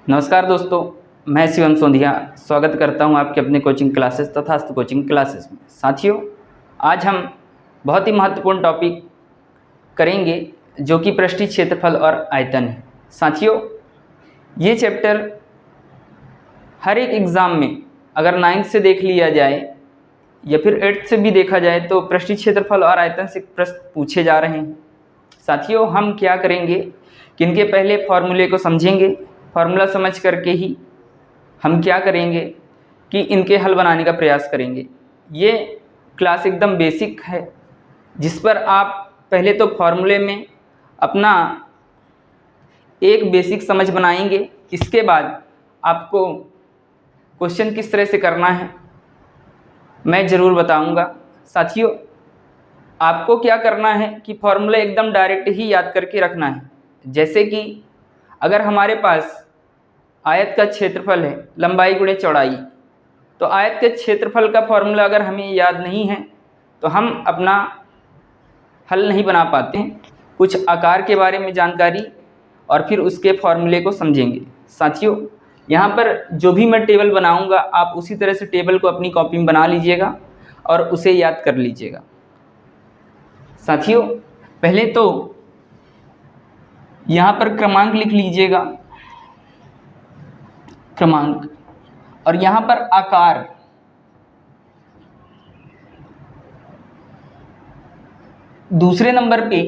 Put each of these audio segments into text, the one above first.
नमस्कार दोस्तों, मैं शिवम सोंधिया स्वागत करता हूं आपके अपने कोचिंग क्लासेस तथा अस्त्र कोचिंग क्लासेस में। साथियों, आज हम बहुत ही महत्वपूर्ण टॉपिक करेंगे जो कि पृष्ठीय क्षेत्रफल और आयतन है। साथियों, ये चैप्टर हर एक एग्ज़ाम में अगर 9th से देख लिया जाए या फिर 8th से भी देखा जाए तो पृष्ठीय क्षेत्रफल और आयतन से प्रश्न पूछे जा रहे हैं। साथियों, हम क्या करेंगे कि इनके पहले फॉर्मूले को समझेंगे। फार्मूला समझ करके ही हम क्या करेंगे कि इनके हल बनाने का प्रयास करेंगे। ये क्लास एकदम बेसिक है जिस पर आप पहले तो फार्मूले में अपना एक बेसिक समझ बनाएंगे। इसके बाद आपको क्वेश्चन किस तरह से करना है मैं ज़रूर बताऊंगा। साथियों, आपको क्या करना है कि फार्मूला एकदम डायरेक्ट ही याद करके रखना है। जैसे कि अगर हमारे पास आयत का क्षेत्रफल है लंबाई गुणे चौड़ाई, तो आयत के क्षेत्रफल का फॉर्मूला अगर हमें याद नहीं है तो हम अपना हल नहीं बना पाते हैं। कुछ आकार के बारे में जानकारी और फिर उसके फॉर्मूले को समझेंगे। साथियों, यहाँ पर जो भी मैं टेबल बनाऊंगा आप उसी तरह से टेबल को अपनी कॉपी में बना लीजिएगा और उसे याद कर लीजिएगा। साथियों, पहले तो यहाँ पर क्रमांक लिख लीजिएगा, क्रमांक, और यहाँ पर आकार। दूसरे नंबर पे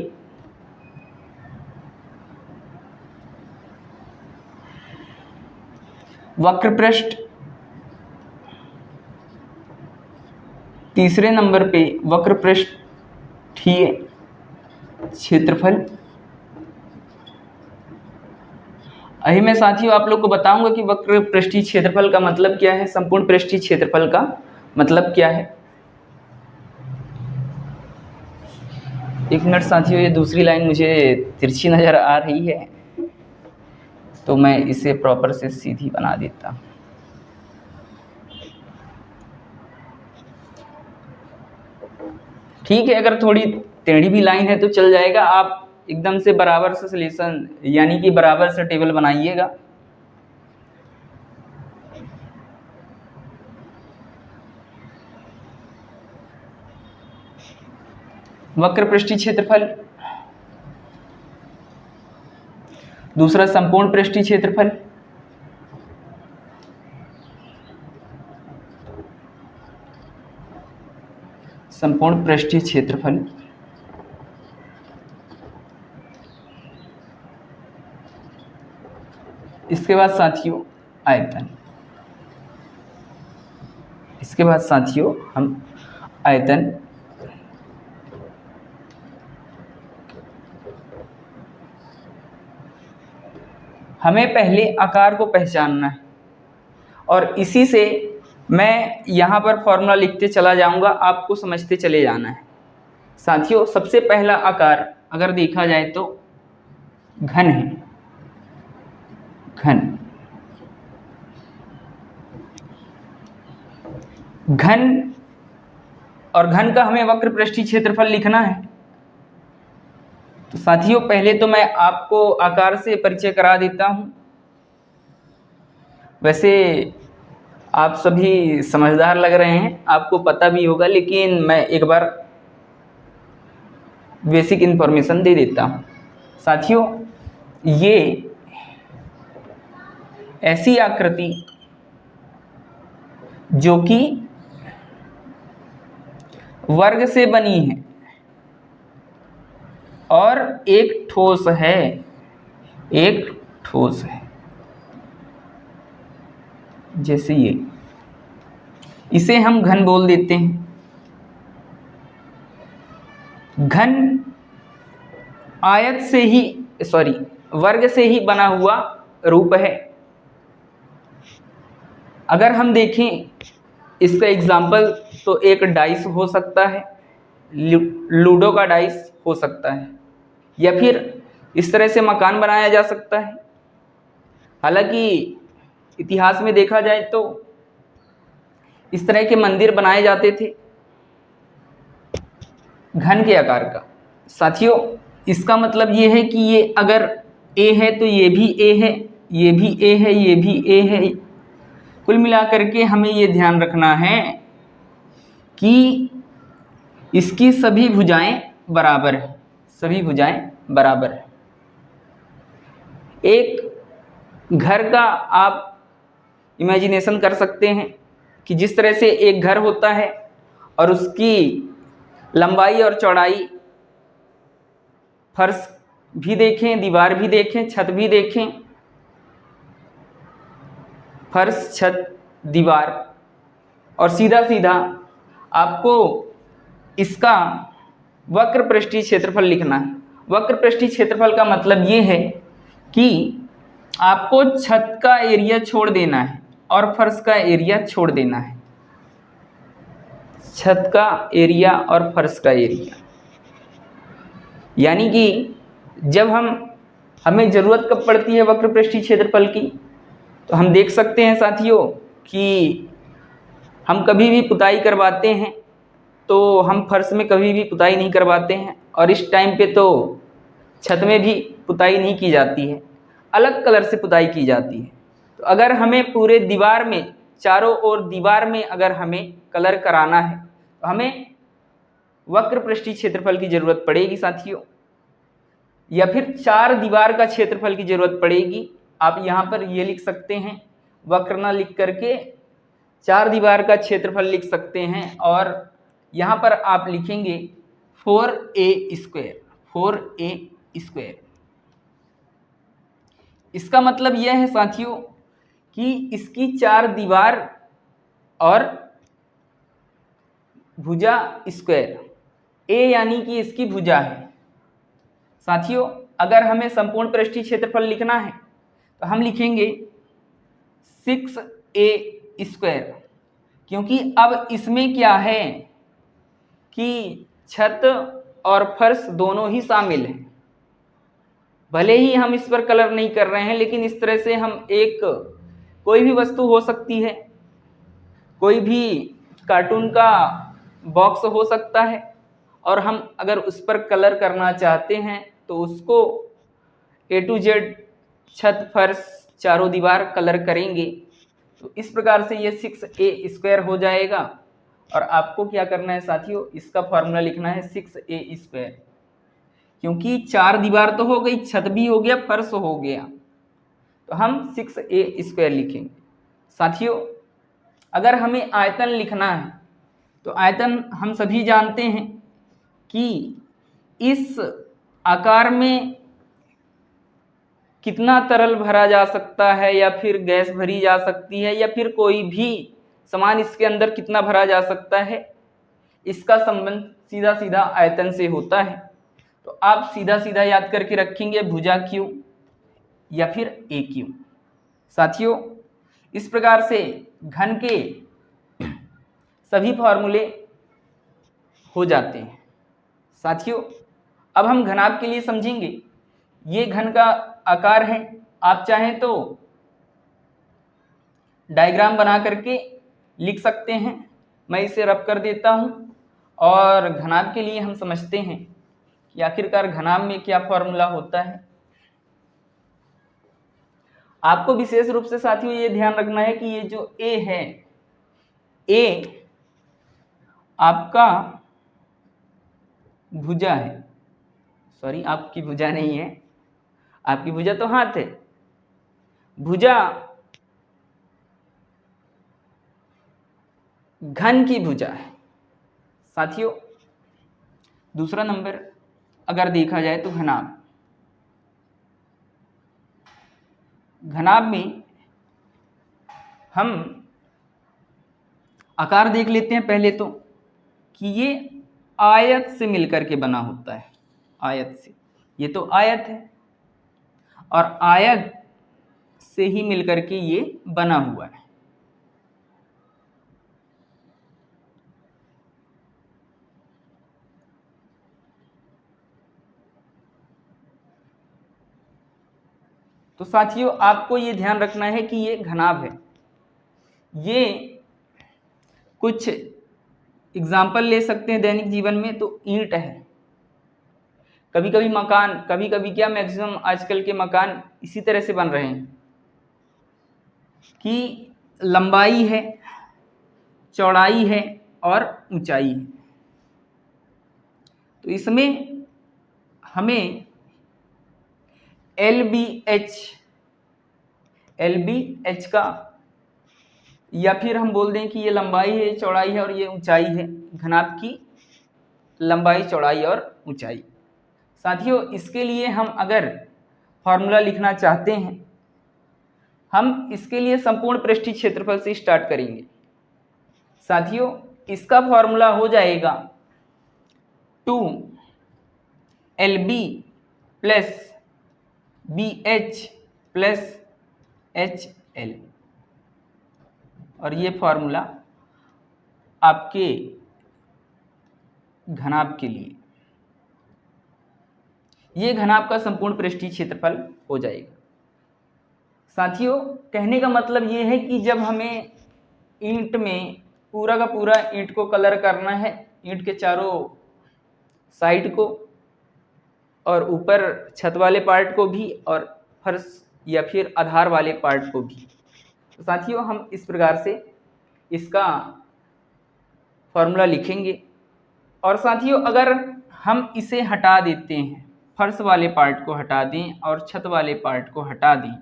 वक्रपृष्ठ, तीसरे नंबर पे वक्रपृष्ठीय क्षेत्रफल। अभी मैं साथियों आप लोग को बताऊंगा कि वक्र पृष्ठीय क्षेत्रफल का मतलब क्या है, संपूर्ण पृष्ठीय क्षेत्रफल का मतलब क्या है। एक मिनट साथियों, ये दूसरी लाइन मुझे तिरछी नज़र आ रही है तो मैं इसे प्रॉपर से सीधी बना देता हूँ। ठीक है, अगर थोड़ी टेढ़ी भी लाइन है तो चल जाएगा। आप एकदम से बराबर से सॉल्यूशन यानी कि बराबर से टेबल बनाइएगा। वक्र पृष्ठीय क्षेत्रफल, दूसरा संपूर्ण पृष्ठीय क्षेत्रफल, संपूर्ण पृष्ठीय क्षेत्रफल, इसके बाद साथियों आयतन। इसके बाद साथियों हम आयतन हमें पहले आकार को पहचानना है और इसी से मैं यहाँ पर फॉर्मूला लिखते चला जाऊँगा, आपको समझते चले जाना है। साथियों, सबसे पहला आकार अगर देखा जाए तो घन है। घन, घन, और घन का हमें वक्र पृष्ठीय क्षेत्रफल लिखना है। तो साथियों पहले तो मैं आपको आकार से परिचय करा देता हूं। वैसे आप सभी समझदार लग रहे हैं, आपको पता भी होगा, लेकिन मैं एक बार बेसिक इन्फॉर्मेशन दे देता हूं। साथियों, ये ऐसी आकृति जो कि वर्ग से बनी है और एक ठोस है, एक ठोस है, जैसे ये, इसे हम घन बोल देते हैं। घन आयत से ही वर्ग से ही बना हुआ रूप है। अगर हम देखें इसका एग्जाम्पल तो एक डाइस हो सकता है, लूडो का डाइस हो सकता है, या फिर इस तरह से मकान बनाया जा सकता है। हालांकि इतिहास में देखा जाए तो इस तरह के मंदिर बनाए जाते थे घन के आकार का। साथियों, इसका मतलब ये है कि ये अगर ए है तो ये भी ए है, ये भी ए है, ये भी ए है। कुल मिलाकर के हमें ये ध्यान रखना है कि इसकी सभी भुजाएं बराबर है, सभी भुजाएं बराबर है। एक घर का आप इमेजिनेशन कर सकते हैं कि जिस तरह से एक घर होता है और उसकी लंबाई और चौड़ाई, फर्श भी देखें, दीवार भी देखें, छत भी देखें, फर्श, छत, दीवार, और सीधा सीधा आपको इसका वक्र पृष्ठीय क्षेत्रफल लिखना है। वक्र पृष्ठीय क्षेत्रफल का मतलब ये है कि आपको छत का एरिया छोड़ देना है और फर्श का एरिया छोड़ देना है। छत का एरिया और फर्श का एरिया, यानी कि जब हमें ज़रूरत कब पड़ती है वक्र पृष्ठीय क्षेत्रफल की, तो हम देख सकते हैं साथियों कि हम कभी भी पुताई करवाते हैं तो हम फर्श में कभी भी पुताई नहीं करवाते हैं, और इस टाइम पे तो छत में भी पुताई नहीं की जाती है, अलग कलर से पुताई की जाती है। तो अगर हमें पूरे दीवार में, चारों ओर दीवार में अगर हमें कलर कराना है तो हमें वक्र पृष्ठीय क्षेत्रफल की ज़रूरत पड़ेगी साथियों, या फिर 4 दीवार का क्षेत्रफल की ज़रूरत पड़ेगी। आप यहाँ पर ये लिख सकते हैं, वक्र ना लिख करके 4 दीवार का क्षेत्रफल लिख सकते हैं, और यहाँ पर आप लिखेंगे 4a स्क्वायर, 4a स्क्वायर। इसका मतलब यह है साथियों कि इसकी 4 दीवार और भुजा स्क्वायर, a यानी कि इसकी भुजा है। साथियों अगर हमें संपूर्ण पृष्ठीय क्षेत्रफल लिखना है तो हम लिखेंगे 6a स्क्वायर, क्योंकि अब इसमें क्या है कि छत और फर्श दोनों ही शामिल हैं। भले ही हम इस पर कलर नहीं कर रहे हैं, लेकिन इस तरह से हम कोई भी वस्तु हो सकती है, कोई भी कार्टून का बॉक्स हो सकता है, और हम अगर उस पर कलर करना चाहते हैं तो उसको A to Z, छत, फर्श, चारों दीवार कलर करेंगे। तो इस प्रकार से ये 6a स्क्वायर हो जाएगा, और आपको क्या करना है साथियों, इसका फॉर्मूला लिखना है 6a स्क्वायर, क्योंकि 4 दीवार तो हो गई, छत भी हो गया, फर्श हो गया, तो हम 6a स्क्वायर लिखेंगे। साथियों अगर हमें आयतन लिखना है तो आयतन हम सभी जानते हैं कि इस आकार में कितना तरल भरा जा सकता है, या फिर गैस भरी जा सकती है, या फिर कोई भी सामान इसके अंदर कितना भरा जा सकता है, इसका संबंध सीधा सीधा आयतन से होता है। तो आप सीधा सीधा याद करके रखेंगे भुजा Q या फिर AQ। साथियों इस प्रकार से घन के सभी फॉर्मूले हो जाते हैं। साथियों अब हम घनाभ के लिए समझेंगे। ये घन का आकार है, आप चाहें तो डायग्राम बना करके लिख सकते हैं, मैं इसे रब कर देता हूं, और घनाभ के लिए हम समझते हैं कि आखिरकार घनाभ में क्या फॉर्मूला होता है। आपको विशेष रूप से साथियों ये ध्यान रखना है कि ये जो A है, A आपका भुजा है, सॉरी आपकी भुजा नहीं है, आपकी भुजा तो हाथ है, भुजा घन की भुजा है। साथियों दूसरा नंबर अगर देखा जाए तो घनाभ। घनाभ में हम आकार देख लेते हैं पहले तो, कि ये आयत से मिलकर के बना होता है, आयत से। ये तो आयत है और आयत से ही मिलकर के ये बना हुआ है। तो साथियों आपको ये ध्यान रखना है कि ये घनाभ है। ये कुछ एग्जाम्पल ले सकते हैं दैनिक जीवन में, तो ईंट है, कभी कभी मकान, कभी कभी क्या मैक्सिमम आजकल के मकान इसी तरह से बन रहे हैं, कि लंबाई है, चौड़ाई है और ऊंचाई है। तो इसमें हमें LBH का, या फिर हम बोल दें कि ये लंबाई है, चौड़ाई है और ये ऊंचाई है, घनाभ की लंबाई, चौड़ाई और ऊंचाई। साथियों, इसके लिए हम अगर फॉर्मूला लिखना चाहते हैं, हम इसके लिए संपूर्ण पृष्ठीय क्षेत्रफल से स्टार्ट करेंगे। साथियों, इसका फॉर्मूला हो जाएगा 2LB plus BH plus HL, और ये फॉर्मूला आपके घनाभ के लिए, ये घनाभ का संपूर्ण पृष्ठीय क्षेत्रफल हो जाएगा। साथियों, कहने का मतलब ये है कि जब हमें ईंट में पूरा का पूरा ईंट को कलर करना है, ईंट के चारों साइड को और ऊपर छत वाले पार्ट को भी और फर्श या फिर आधार वाले पार्ट को भी, तो साथियों हम इस प्रकार से इसका फॉर्मूला लिखेंगे। और साथियों, अगर हम इसे हटा देते हैं, फर्श वाले पार्ट को हटा दें और छत वाले पार्ट को हटा दें,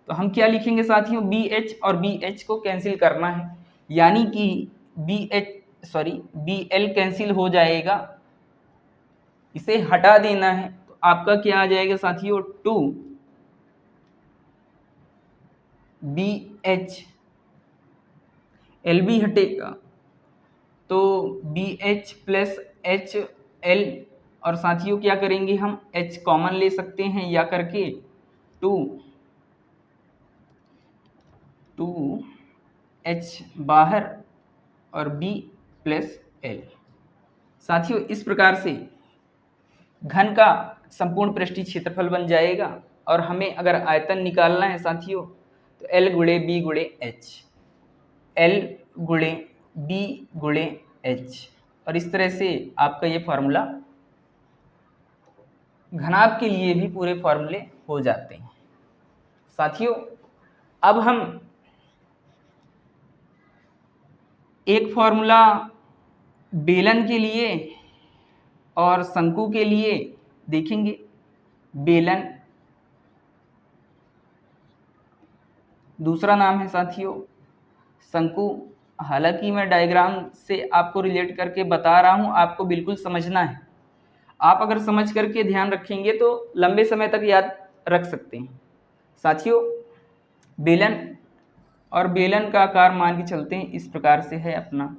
तो हम क्या लिखेंगे साथियों? BH और BH को कैंसिल करना है, यानी कि BL कैंसिल हो जाएगा, इसे हटा देना है। तो आपका क्या आ जाएगा साथियों? 2BH, LB हटेगा तो BH प्लस HL, और साथियों क्या करेंगे हम? H कॉमन ले सकते हैं या करके 2H बाहर और B प्लस L। साथियों, इस प्रकार से घन का संपूर्ण पृष्ठीय क्षेत्रफल बन जाएगा। और हमें अगर आयतन निकालना है साथियों, तो L गुणे B गुणे H, L गुणे B गुणे H, और इस तरह से आपका ये फॉर्मूला घनाभ के लिए भी पूरे फॉर्मूले हो जाते हैं। साथियों, अब हम एक फॉर्मूला बेलन के लिए और शंकु के लिए देखेंगे। बेलन दूसरा नाम है साथियों शंकु। हालांकि मैं डायग्राम से आपको रिलेट करके बता रहा हूं, आपको बिल्कुल समझना है। आप अगर समझ करके ध्यान रखेंगे तो लंबे समय तक याद रख सकते हैं। साथियों, बेलन और बेलन का आकार मान के चलते हैं इस प्रकार से है अपना।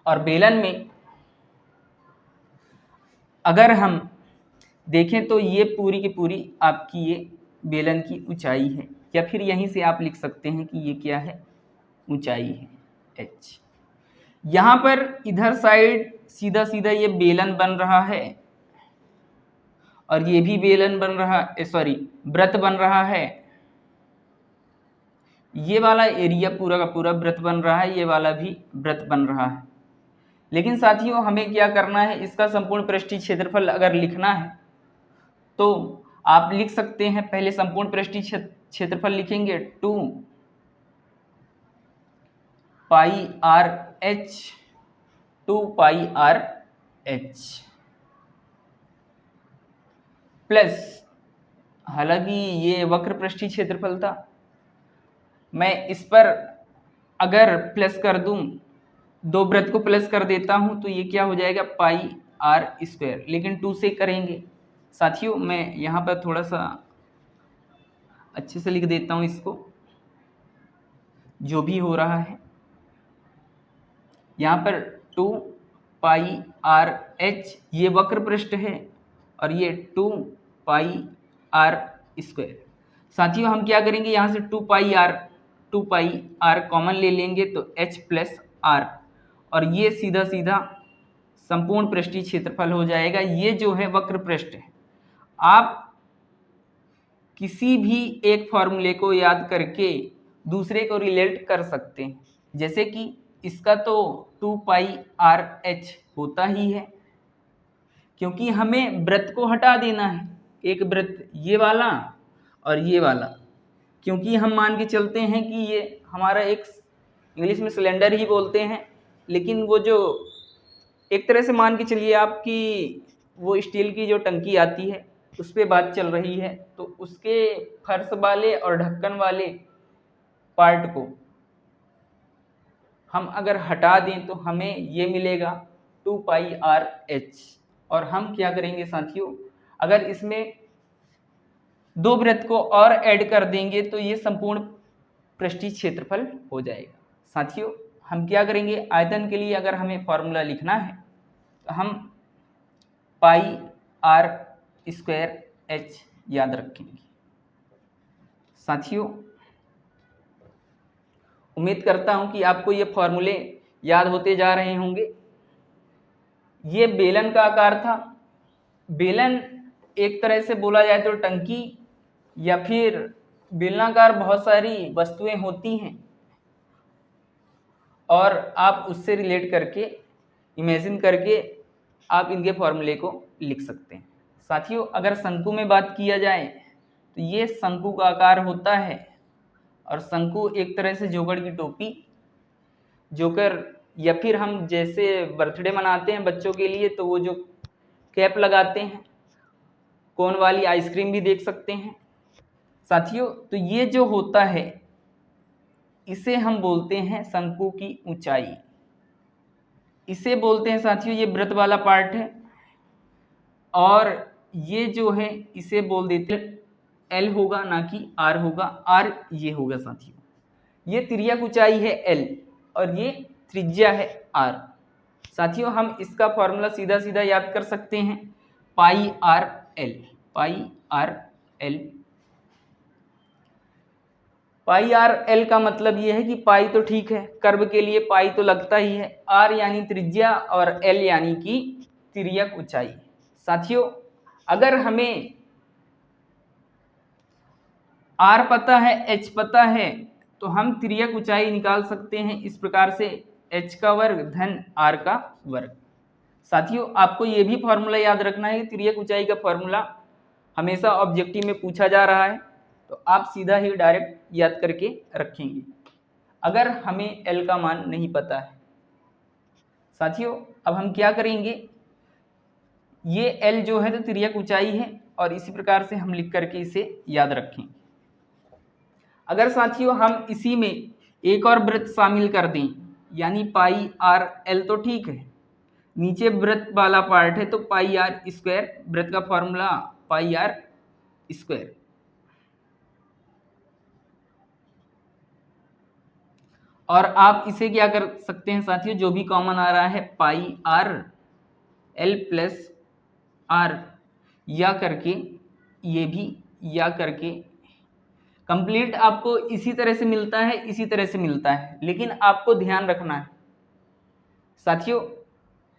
और बेलन में अगर हम देखें तो ये पूरी की पूरी आपकी ये बेलन की ऊंचाई है, या फिर यहीं से आप लिख सकते हैं कि ये क्या है? ऊंचाई है h। यहाँ पर इधर साइड सीधा सीधा ये बेलन बन रहा है और ये भी बेलन बन रहा है, वृत्त बन रहा है। ये वाला एरिया पूरा का पूरा वृत्त बन रहा है, ये वाला भी वृत्त बन रहा है। लेकिन साथियों, हमें क्या करना है? इसका संपूर्ण पृष्ठीय क्षेत्रफल अगर लिखना है तो आप लिख सकते हैं। पहले संपूर्ण पृष्ठीय क्षेत्रफल लिखेंगे 2πRh, 2πRh प्लस, हालांकि ये वक्र पृष्ठीय क्षेत्रफल था, मैं इस पर अगर प्लस कर दूं, दो वृत्त को प्लस कर देता हूं तो ये क्या हो जाएगा? πr², लेकिन 2 से करेंगे। साथियों, मैं यहाँ पर थोड़ा सा अच्छे से लिख देता हूँ इसको, जो भी हो रहा है। यहाँ पर 2πRh ये वक्र पृष्ठ है और ये 2πr²। साथियों, हम क्या करेंगे? यहाँ से 2πr कॉमन ले लेंगे तो h प्लस r, और ये सीधा सीधा संपूर्ण पृष्ठीय क्षेत्रफल हो जाएगा। ये जो है वक्र पृष्ठ है। आप किसी भी एक फॉर्मूले को याद करके दूसरे को रिलेट कर सकते हैं। जैसे कि इसका तो 2πRh होता ही है, क्योंकि हमें वृत्त को हटा देना है एक वृत्त ये वाला और ये वाला, क्योंकि हम मान के चलते हैं कि ये हमारा एक, इंग्लिश में सिलेंडर ही बोलते हैं, लेकिन वो जो एक तरह से मान के चलिए आपकी वो स्टील की जो टंकी आती है उस पर बात चल रही है, तो उसके फर्श वाले और ढक्कन वाले पार्ट को हम अगर हटा दें तो हमें ये मिलेगा 2πr/h। और हम क्या करेंगे साथियों, अगर इसमें दो वृत्त को और ऐड कर देंगे तो ये संपूर्ण पृष्ठीय क्षेत्रफल हो जाएगा। साथियों हम क्या करेंगे, आयतन के लिए अगर हमें फॉर्मूला लिखना है तो हम πr² याद रखेंगे। साथियों उम्मीद करता हूं कि आपको ये फॉर्मूले याद होते जा रहे होंगे। ये बेलन का आकार था। बेलन एक तरह से बोला जाए तो टंकी या फिर बेलनाकार बहुत सारी वस्तुएं होती हैं, और आप उससे रिलेट करके इमेजिन करके आप इनके फॉर्मूले को लिख सकते हैं। साथियों अगर शंकु में बात किया जाए तो ये शंकु का आकार होता है, और शंकु एक तरह से जोकर की टोपी, जोकर या फिर हम जैसे बर्थडे मनाते हैं बच्चों के लिए तो वो जो कैप लगाते हैं, कोन वाली आइसक्रीम भी देख सकते हैं। साथियों तो ये जो होता है इसे हम बोलते हैं शंकु की ऊंचाई। इसे बोलते हैं साथियों, ये वृत्त वाला पार्ट है, और ये जो है इसे बोल देते हैं एल होगा, ना कि आर होगा। आर ये होगा साथियों, ये तिर्यक ऊंचाई है एल और ये त्रिज्या है आर। साथियों हम इसका फॉर्मूला सीधा सीधा याद कर सकते हैं, πr/l। πr/l का मतलब ये है कि पाई तो ठीक है, कर्व के लिए पाई तो लगता ही है, आर यानी त्रिज्या और एल यानी कि तिर्यक ऊंचाई। साथियों अगर हमें आर पता है, एच पता है, तो हम तिर्यक ऊंचाई निकाल सकते हैं इस प्रकार से, एच का वर्ग धन आर का वर्ग। साथियों आपको ये भी फॉर्मूला याद रखना है, तिर्यक ऊंचाई का फॉर्मूला हमेशा ऑब्जेक्टिव में पूछा जा रहा है, तो आप सीधा ही डायरेक्ट याद करके रखेंगे अगर हमें एल का मान नहीं पता है। साथियों अब हम क्या करेंगे, ये एल जो है तो तिर्यक ऊंचाई है, और इसी प्रकार से हम लिख करके इसे याद रखेंगे। अगर साथियों हम इसी में एक और वृत्त शामिल कर दें, यानी πr/l तो ठीक है, नीचे वृत्त वाला पार्ट है तो πr², वृत्त का फॉर्मूला πr²। और आप इसे क्या कर सकते हैं साथियों, जो भी कॉमन आ रहा है πr/l+r या करके, ये भी या करके कंप्लीट आपको इसी तरह से मिलता है, इसी तरह से मिलता है, लेकिन आपको ध्यान रखना है साथियों।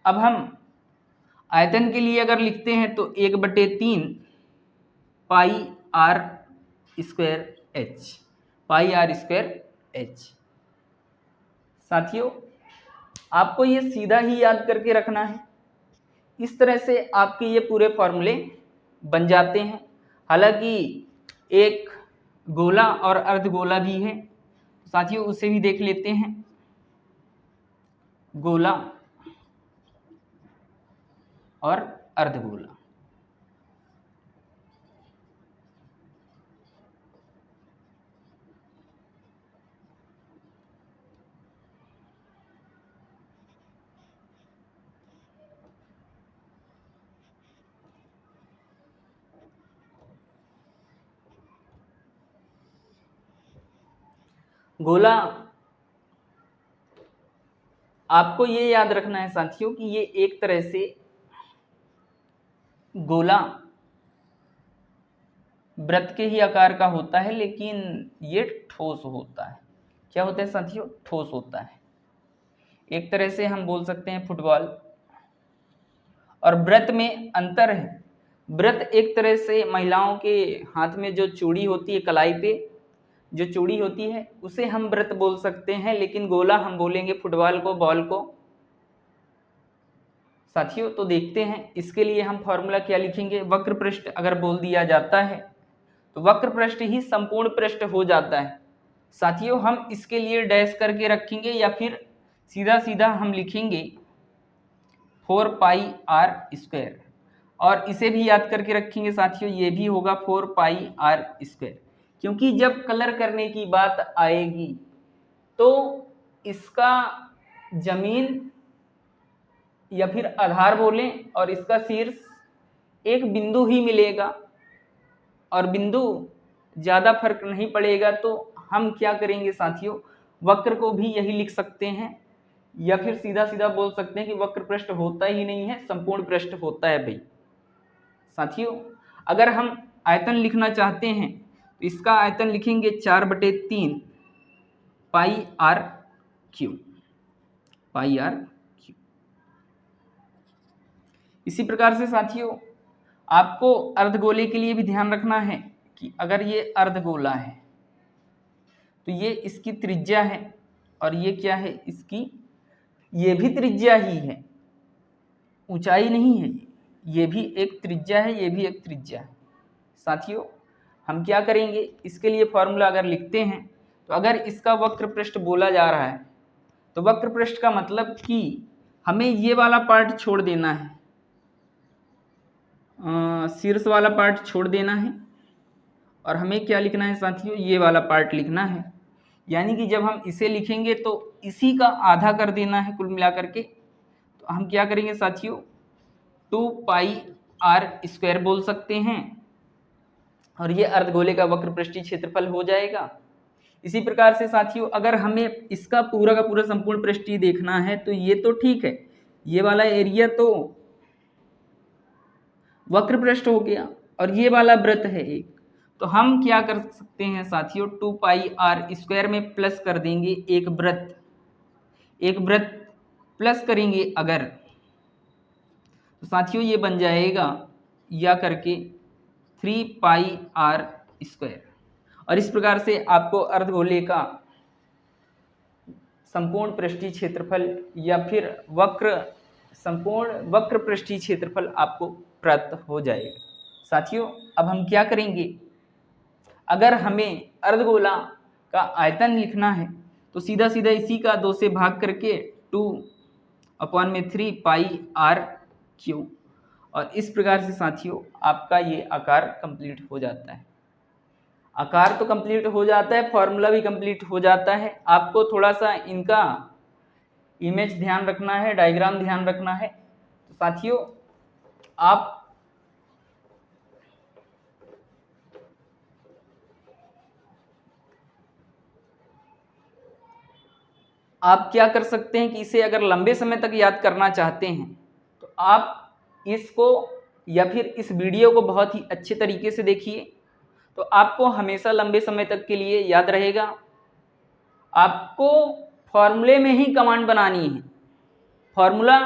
अब हम आयतन के लिए अगर लिखते हैं तो 1/3 πr²h। साथियों आपको ये सीधा ही याद करके रखना है, इस तरह से आपके ये पूरे फॉर्मूले बन जाते हैं। हालांकि एक गोला और अर्धगोला भी है साथियों, उसे भी देख लेते हैं। गोला और अर्धगोला, गोला आपको ये याद रखना है साथियों कि ये एक तरह से गोला वृत्त के ही आकार का होता है, लेकिन ये ठोस होता है। क्या होता है साथियों, ठोस होता है। एक तरह से हम बोल सकते हैं फुटबॉल। और वृत्त में अंतर है, वृत्त एक तरह से महिलाओं के हाथ में जो चूड़ी होती है, कलाई पे जो चूड़ी होती है उसे हम वृत्त बोल सकते हैं, लेकिन गोला हम बोलेंगे फुटबॉल को, बॉल को। साथियों तो देखते हैं इसके लिए हम फॉर्मूला क्या लिखेंगे। वक्र पृष्ठ अगर बोल दिया जाता है तो वक्र पृष्ठ ही संपूर्ण पृष्ठ हो जाता है। साथियों हम इसके लिए डैश करके रखेंगे या फिर सीधा सीधा हम लिखेंगे 4πr², और इसे भी याद करके रखेंगे साथियों, ये भी होगा 4πr², क्योंकि जब कलर करने की बात आएगी तो इसका जमीन या फिर आधार बोलें और इसका शीर्ष एक बिंदु ही मिलेगा और बिंदु ज़्यादा फर्क नहीं पड़ेगा। तो हम क्या करेंगे साथियों, वक्र को भी यही लिख सकते हैं या फिर सीधा सीधा बोल सकते हैं कि वक्र पृष्ठ होता ही नहीं है, संपूर्ण पृष्ठ होता है भाई। साथियों अगर हम आयतन लिखना चाहते हैं तो इसका आयतन लिखेंगे 4/3 πr³। इसी प्रकार से साथियों आपको अर्धगोले के लिए भी ध्यान रखना है कि अगर ये अर्धगोला है तो ये इसकी त्रिज्या है और ये क्या है, इसकी ये भी त्रिज्या ही है, ऊंचाई नहीं है, ये भी एक त्रिज्या है, ये भी एक त्रिज्या है। साथियों हम क्या करेंगे, इसके लिए फॉर्मूला अगर लिखते हैं तो अगर इसका वक्र पृष्ठ बोला जा रहा है तो वक्र पृष्ठ का मतलब कि हमें ये वाला पार्ट छोड़ देना है, शीर्ष वाला पार्ट छोड़ देना है और हमें क्या लिखना है साथियों, ये वाला पार्ट लिखना है। यानी कि जब हम इसे लिखेंगे तो इसी का आधा कर देना है कुल मिलाकर के। तो हम क्या करेंगे साथियों, 2πr² बोल सकते हैं और ये अर्धगोले का वक्र पृष्ठीय क्षेत्रफल हो जाएगा। इसी प्रकार से साथियों अगर हमें इसका पूरा का पूरा संपूर्ण पृष्ठीय देखना है तो ये तो ठीक है, ये वाला एरिया तो वक्र पृष्ठ हो गया और ये वाला वृत्त है एक, तो हम क्या कर सकते हैं साथियों, 2πr² में प्लस कर देंगे एक वृत्त प्लस करेंगे अगर, तो साथियों ये बन जाएगा या करके 3πr²। और इस प्रकार से आपको अर्धगोले का संपूर्ण पृष्ठीय क्षेत्रफल या फिर संपूर्ण वक्र पृष्ठीय क्षेत्रफल आपको प्राप्त हो जाएगा। साथियों अब हम क्या करेंगे, अगर हमें अर्धगोला का आयतन लिखना है तो सीधा सीधा इसी का 2 से भाग करके 2/3πr³, और इस प्रकार से साथियों आपका ये आकार कंप्लीट हो जाता है। आकार तो कंप्लीट हो जाता है, फॉर्मूला भी कंप्लीट हो जाता है। आपको थोड़ा सा इनका इमेज ध्यान रखना है, डायग्राम ध्यान रखना है। तो साथियों आप क्या कर सकते हैं कि इसे अगर लंबे समय तक याद करना चाहते हैं तो आप इसको या फिर इस वीडियो को बहुत ही अच्छे तरीके से देखिए, तो आपको हमेशा लंबे समय तक के लिए याद रहेगा। आपको फॉर्मूले में ही कमांड बनानी है, फॉर्मूला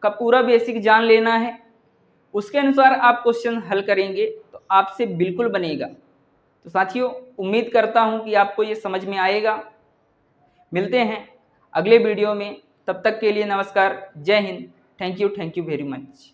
का पूरा बेसिक जान लेना है, उसके अनुसार आप क्वेश्चन हल करेंगे तो आपसे बिल्कुल बनेगा। तो साथियों उम्मीद करता हूं कि आपको ये समझ में आएगा। मिलते हैं अगले वीडियो में, तब तक के लिए नमस्कार, जय Hind, thank you very much.